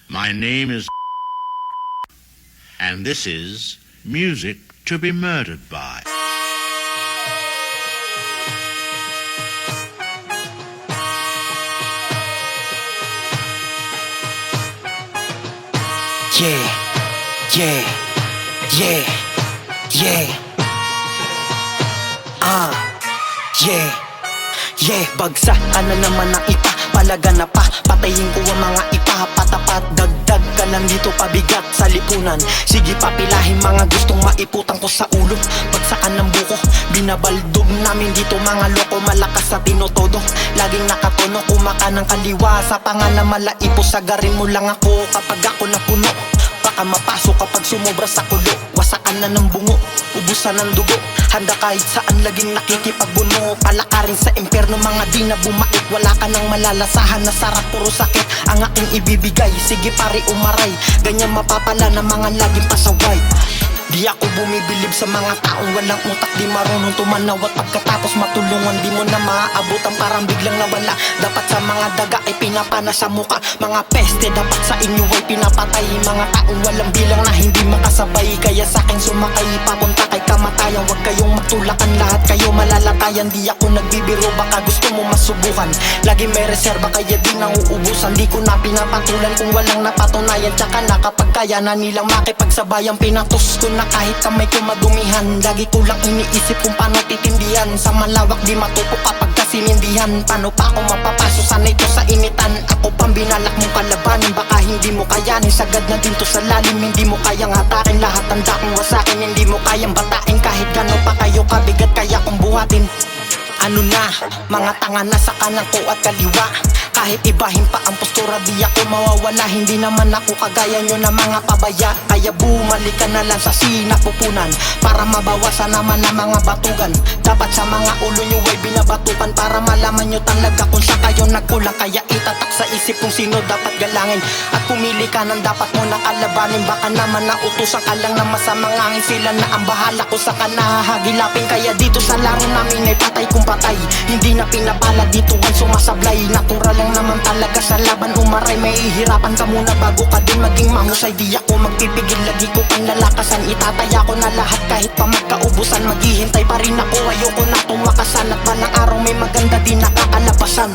My name is and this is Music to be Murdered By. Yeah, yeah, yeah, yeah. Yeah, yeah. Bagsak ka na naman ng ipa, palaga na pa. Patayin ko ang mga ipa, patapat. Dagdag ka lang dito, pabigat sa lipunan. Sige papilahin mga gustong maiputang ko sa ulo. Bagsakan ng buko, binabaldog namin dito mga loko. Malakas sa tinotodo, laging nakatono. Kumaka ng kaliwa, sa pangalan malaipo. Sagarin mo lang ako kapag ako napuno. Baka mapasok kapag sumobra sa kulo. Wasakan na ng bungo, ubusan ng dugo. Handa kahit saan, laging nakikipagbuno. Palakarin sa impyerno, mga di na bumait. Wala ka nang malalasahan na sarap, puro sakit ang aking ibibigay. Sige pare umaray, ganyan mapapala na mga laging pasaway. Di ako bumibilib sa mga taong walang utak, di marunong tumanaw at pagkatapos matulungan. Di mo na maaabutan, parang biglang nawala. Dapat sa mga daga ay pinapana sa muka. Mga peste dapat sa inyo ay pinapatay. Mga taong walang bilang na hindi makasabay. Kaya sa akin sumakay, papunta kay kamatayan. Huwag kayong matulakan, lahat kayo malalatayan. Di ako nagbibiro, baka gusto mo masubukan. Lagi may reserba kaya di nang uubusan. Di ko na pinapatulan kung walang napatunayan. Tsaka na kapag kaya na nilang makipagsabayan, pinatos ko na kahit kamay ko madumihan. Lagi ko lang iniisip kung paano titindihan. Sa malawak di matupo kapag kasinindihan. Paano pa ako mapapaso sana ito sa initan? Ako pang binalak mong kalabanin, baka hindi mo kayanin. Sagad na din to sa lalim, hindi mo kayang hatakin. Lahat tanda kong wasakin, hindi mo kayang batain. Kahit gano'n pa kayo kabigat, kaya kong buhatin. Ano na, mga tanga na sa kanan ko at kaliwa. Kahit ibahin pa ang postura, di ako mawawala. Hindi naman ako kagaya nyo na mga pabaya. Kaya bumalik ka na lang sa sinapupunan, para mabawasan naman ang mga batugan. Dapat sa mga ulo nyo ay binabatukan, para malaman nyo talaga kung sa kayo nagkulang. Kaya itatak sa isip kung sino dapat galangin, at pumili ka ng dapat mo nakalabanin. Baka naman nautusan ka lang na masamang angin, sila na ang bahala ko sa kanahagilapin. Kaya dito sa laro namin ay patay kung patay, hindi na pinapala dito ang sumasablay. Natural lang naman talaga sa laban umaray. May ihirapan ka muna bago ka din maging mahusay. Di ako magpipigil, lagi ko pang lalakasan. Itataya ko na lahat kahit pa magkaubusan. Maghihintay pa rin ako, ayoko na tumakasan. At balang araw may maganda din nakakalabasan.